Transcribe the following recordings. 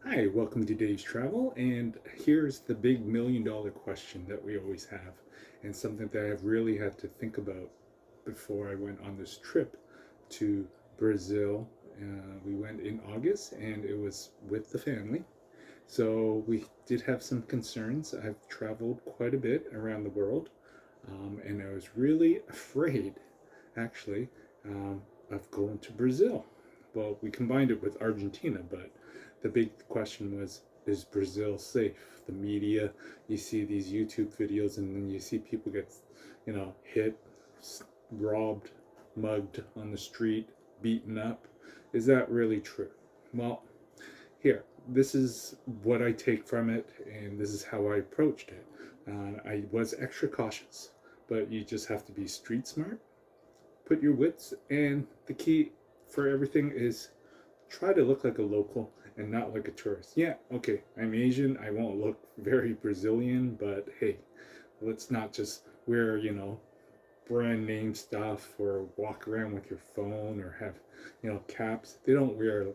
Hi, welcome to Dave's Travel, and here's the big $1 million question that we always have, and something that I've really had to think about before I went on this trip to Brazil. We went in August, and it was with the family. So we did have some concerns. I've traveled quite a bit around the world, and I was really afraid, actually, um, of going to Brazil. Well, we combined it with Argentina, but the big question was, is Brazil safe? The media, you see these YouTube videos, and then you see people get, hit, robbed, mugged on the street, beaten up. Is that really true? Well, here, this is what I take from it, and this is how I approached it. I was extra cautious, but you just have to be street smart, put your wits, and the key for everything is try to look like a local and not like a tourist. Yeah, okay, I'm Asian, I won't look very Brazilian, but hey, let's not just wear, brand name stuff or walk around with your phone or have, caps. They don't wear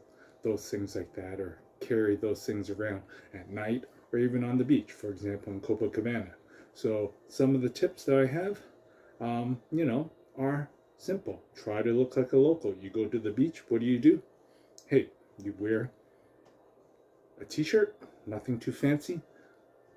those things like that or carry those things around at night or even on the beach, for example, in Copacabana. So some of the tips that I have, are simple. Try to look like a local. You go to the beach, what do? Hey, you wear a t-shirt, nothing too fancy,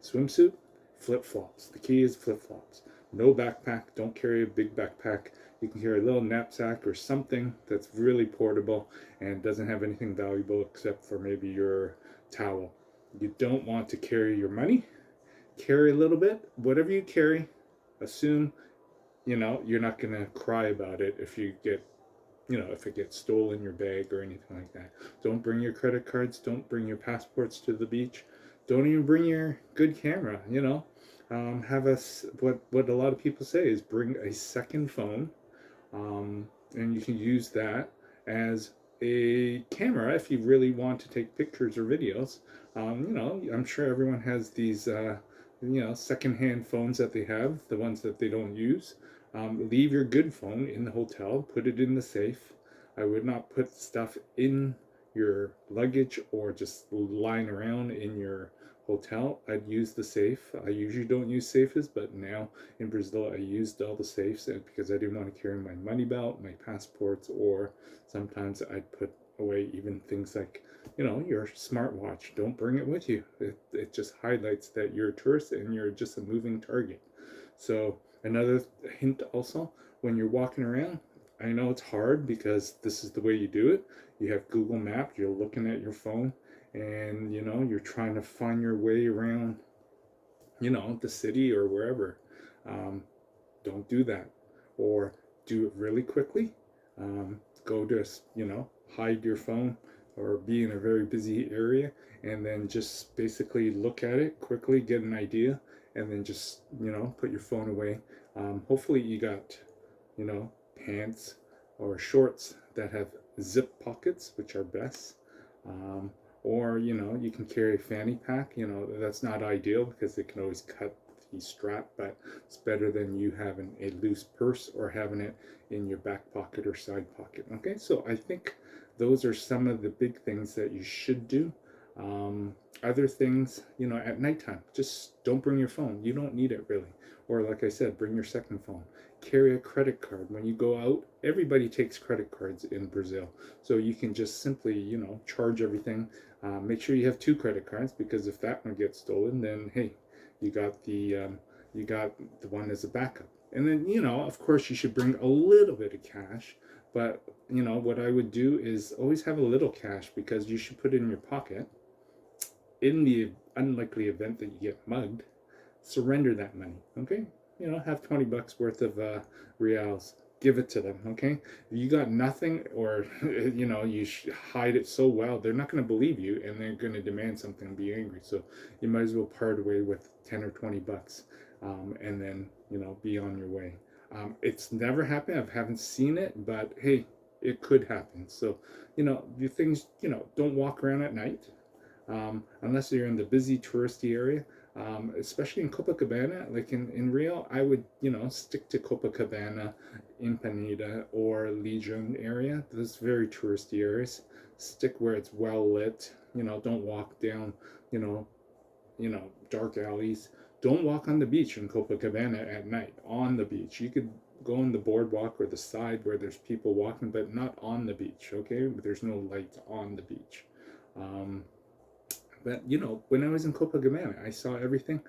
swimsuit, flip flops. The key is flip flops. No backpack. Don't carry a big backpack. You can carry a little knapsack or something that's really portable and doesn't have anything valuable except for maybe your towel. You don't want to carry your money. Carry a little bit. Whatever you carry, assume you're not going to cry about it if it gets stolen in your bag or anything like that. Don't bring your credit cards. Don't bring your passports to the beach. Don't even bring your good camera. Have us what a lot of people say is bring a second phone, and you can use that as a camera if you really want to take pictures or videos. I'm sure everyone has these secondhand phones that they have, the ones that they don't use. Leave your good phone in the hotel, put it in the safe. I would not put stuff in your luggage or just lying around in your hotel. I'd use the safe. I usually don't use safes, but now in Brazil I used all the safes because I didn't want to carry my money belt, my passports, or sometimes I'd put away even things like your smartwatch. Don't bring it with you. It just highlights that you're a tourist and you're just a moving target. So another hint also, when you're walking around, I know it's hard because this is the way you do it. You have Google Maps, you're looking at your phone, and you're trying to find your way around, the city or wherever. Um, don't do that, or do it really quickly. Go to hide your phone or be in a very busy area, and then just basically look at it quickly, get an idea, and then just put your phone away. Hopefully you got you know pants or shorts that have zip pockets, which are best. um, or you can carry a fanny pack. That's not ideal because it can always cut the strap, but it's better than you having a loose purse or having it in your back pocket or side pocket. Okay, so I think those are some of the big things that you should do. Other things, at nighttime, just don't bring your phone. You don't need it really. Or like I said, bring your second phone. Carry a credit card. When you go out, everybody takes credit cards in Brazil. So you can just simply, charge everything. Make sure you have two credit cards, because if that one gets stolen, then hey, you got the one as a backup. And then of course, you should bring a little bit of cash. But what I would do is always have a little cash, because you should put it in your pocket. In the unlikely event that you get mugged, surrender that money. Okay, have 20 bucks worth of reals. Give it to them. Okay, if you got nothing, or you hide it so well, they're not going to believe you, and they're going to demand something and be angry. So you might as well part away with 10 or 20 bucks, and then be on your way. It's never happened. I haven't seen it, but hey, it could happen. So the things, don't walk around at night, unless you're in the busy touristy area. Especially in Copacabana, like in Rio, I would, stick to Copacabana, Impanida, or Legion area. Those very touristy areas. Stick where it's well lit. Don't walk down, you know, dark alleys. Don't walk on the beach in Copacabana at night on the beach. You could go on the boardwalk or the side where there's people walking, but not on the beach. Okay, there's no lights on the beach. Um, but when I was in Copacabana, I saw everything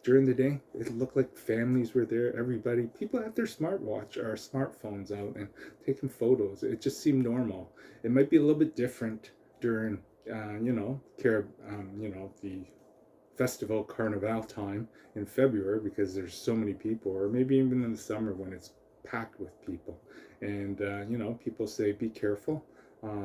during the day. It looked like families were there. Everybody, people had their smartwatch or smartphones out and taking photos. It just seemed normal. It might be a little bit different during, the festival carnival time in February because there's so many people, or maybe even in the summer when it's packed with people. And people say be careful.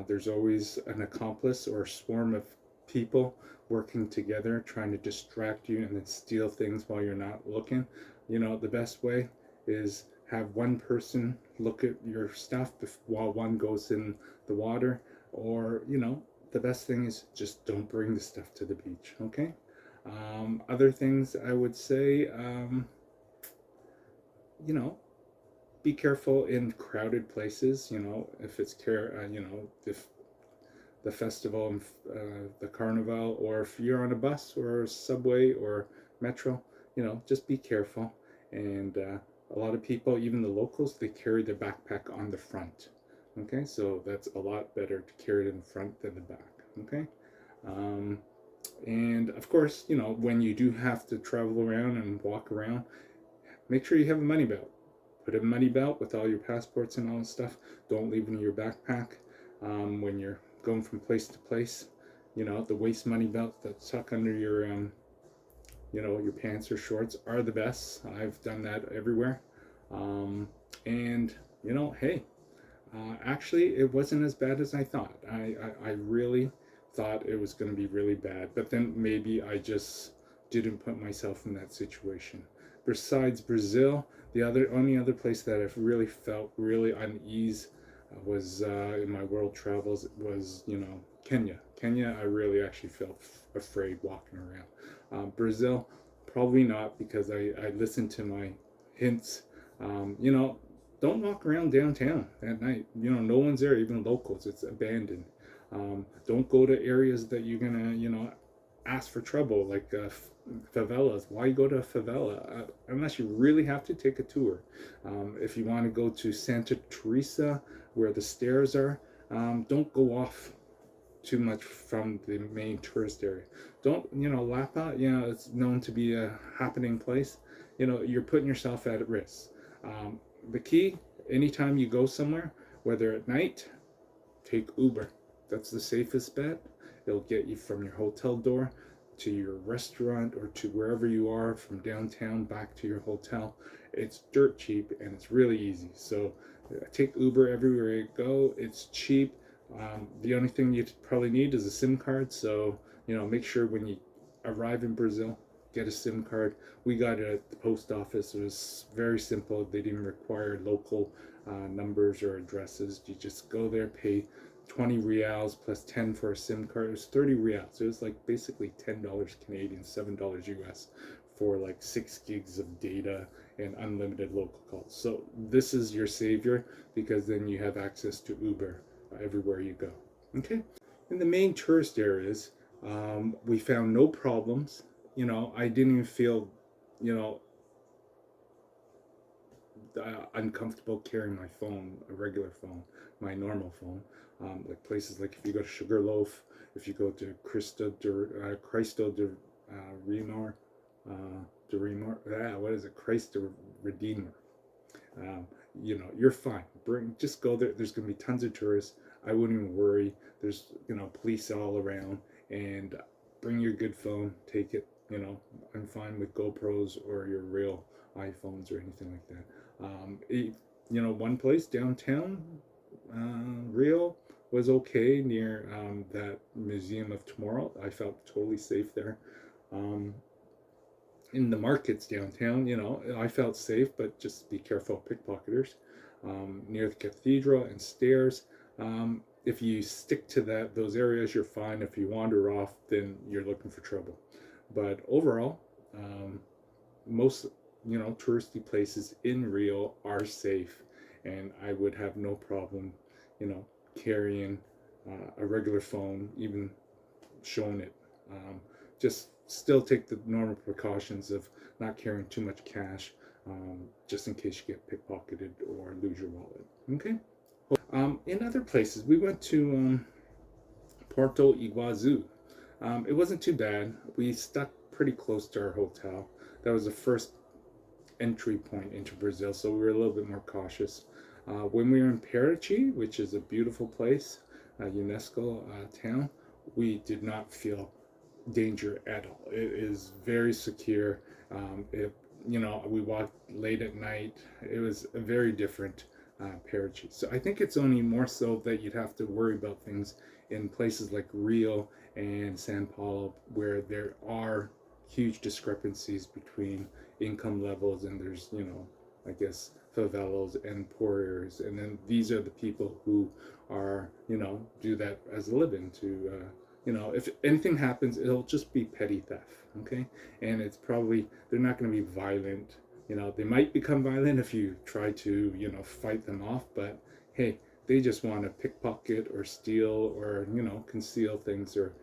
There's always an accomplice or a swarm of people working together trying to distract you and then steal things while you're not looking. The best way is have one person look at your stuff while one goes in the water, or the best thing is just don't bring the stuff to the beach. Okay. Other things I would say, you know, be careful in crowded places. If it's if the festival and the carnival, or if you're on a bus or a subway or metro, just be careful. And a lot of people, even the locals, they carry their backpack on the front. Okay, so that's a lot better to carry it in the front than the back. Okay. Um, and of course, when you do have to travel around and walk around, make sure you have a money belt. Put a money belt with all your passports and all that stuff. Don't leave it in your backpack when you're going from place to place. The waist money belts that tuck under your pants or shorts are the best. I've done that everywhere. Um, and, hey, actually, it wasn't as bad as I thought. I really thought it was going to be really bad, but then maybe I just didn't put myself in that situation. Besides Brazil, the only other place that I've really felt really unease was in my world travels was Kenya. Kenya, I really actually felt afraid walking around. Brazil, probably not because I listened to my hints. Don't walk around downtown at night. No one's there, even locals. It's abandoned. Don't go to areas that you're gonna, ask for trouble, like favelas. Why go to a favela unless you really have to take a tour? If you want to go to Santa Teresa, where the stairs are, don't go off too much from the main tourist area. Don't, Lapa, it's known to be a happening place. You're putting yourself at risk. The key, anytime you go somewhere, whether at night, take Uber. That's the safest bet. It'll get you from your hotel door to your restaurant or to wherever you are, from downtown back to your hotel. It's dirt cheap and it's really easy. So take Uber everywhere you go. It's cheap. The only thing you probably need is a SIM card. So, make sure when you arrive in Brazil, get a SIM card. We got it at the post office. It was very simple. They didn't require local numbers or addresses. You just go there, pay 20 reals plus 10 for a SIM card. It was 30 reals. It was like basically $10 Canadian, $7 US for like 6 gigs of data and unlimited local calls. So this is your savior, because then you have access to Uber everywhere you go. Okay. In the main tourist areas, we found no problems. I didn't even feel, uncomfortable carrying my phone, a regular phone, my normal phone. Like places like if you go to Sugarloaf, if you go to Cristo de Remor, what is it? Christ the Redeemer. Um, you're fine. Just go there. There's gonna be tons of tourists. I wouldn't even worry. There's police all around, and bring your good phone. Take it. I'm fine with GoPros or your real iPhones or anything like that. One place downtown, Rio, was okay near that Museum of Tomorrow. I felt totally safe there. Um, in the markets downtown, I felt safe, but just be careful of pickpocketers. Near the cathedral and stairs, if you stick to those areas, you're fine. If you wander off, then you're looking for trouble. But overall, most touristy places in Rio are safe, and I would have no problem, carrying a regular phone, even shown it. Just still take the normal precautions of not carrying too much cash, just in case you get pickpocketed or lose your wallet. Okay. In other places, we went to Porto Iguazu. It wasn't too bad. We stuck pretty close to our hotel. That was the first entry point into Brazil, so we were a little bit more cautious. When we were in Paraty, which is a beautiful place, UNESCO town, we did not feel danger at all. It is very secure. We walked late at night. It was a very different Paraty. So I think it's only more so that you'd have to worry about things in places like Rio and Sao Paulo, where there are huge discrepancies between income levels, and there's, I guess, favelas and poor areas, and then these are the people who are, do that as a living to, if anything happens, it'll just be petty theft, okay? And it's probably, they're not going to be violent. They might become violent if you try to, fight them off, but hey, they just want to pickpocket or steal or, conceal things or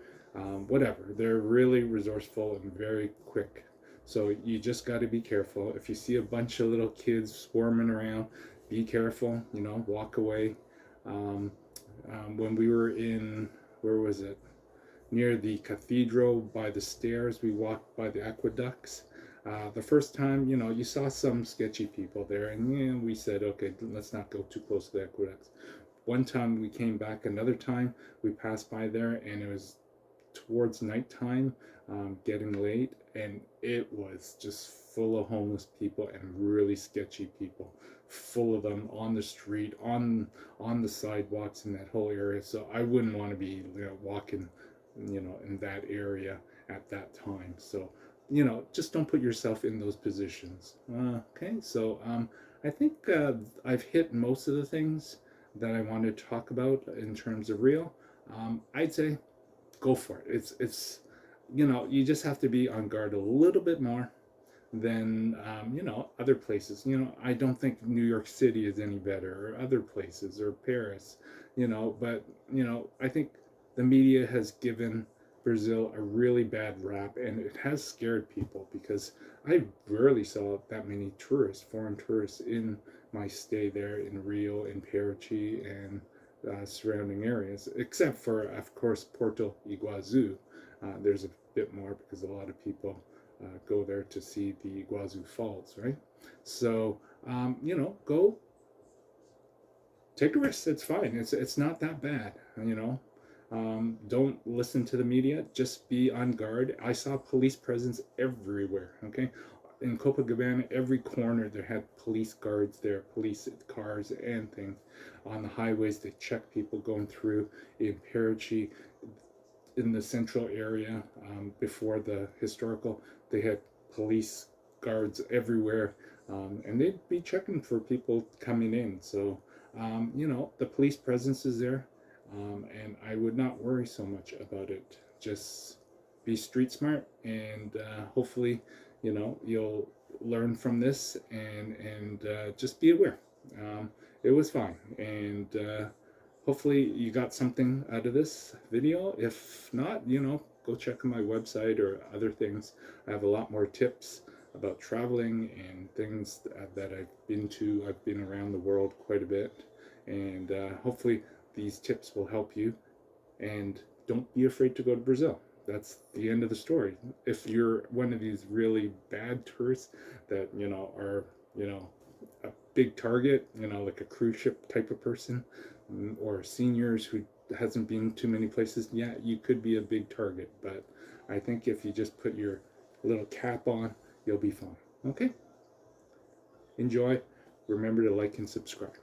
whatever. They're really resourceful and very quick. So you just got to be careful. If you see a bunch of little kids swarming around, be careful, walk away. When we were in, where was it? Near the cathedral by the stairs, we walked by the aqueducts. The first time, you saw some sketchy people there, and we said, okay, let's not go too close to the aqueducts. One time we came back, another time we passed by there, and it was towards nighttime, getting late, and it was just full of homeless people and really sketchy people, full of them on the street, on the sidewalks in that whole area. So I wouldn't want to be walking, in that area at that time. So just don't put yourself in those positions. Okay, so I think I've hit most of the things that I wanted to talk about in terms of Rio. I'd say go for it. It's you just have to be on guard a little bit more than other places. I don't think New York City is any better, or other places, or Paris. But I think the media has given Brazil a really bad rap, and it has scared people because I rarely saw that many tourists, foreign tourists, in my stay there in Rio, in Paraty, and surrounding areas, except for, of course, Porto Iguazu. There's a bit more because a lot of people go there to see the Iguazu Falls, right? So, go take a risk. It's fine. It's not that bad, Don't listen to the media. Just be on guard. I saw police presence everywhere. Okay, in Copacabana, every corner there had police guards there, police cars and things. On the highways, they check people going through. In Paraty, in the central area, before the historical, they had police guards everywhere, and they'd be checking for people coming in. So, the police presence is there, and I would not worry so much about it. Just be street smart, and hopefully, you'll learn from this, and just be aware. It was fine, and hopefully you got something out of this video. If not, go check on my website or other things. I have a lot more tips about traveling and things that I've been to. I've been around the world quite a bit, and hopefully these tips will help you. And don't be afraid to go to Brazil. That's the end of the story. If you're one of these really bad tourists that are a big target, like a cruise ship type of person, or seniors who hasn't been too many places, yeah, you could be a big target. But I think if you just put your little cap on, you'll be fine. Okay? Enjoy. Remember to like and subscribe.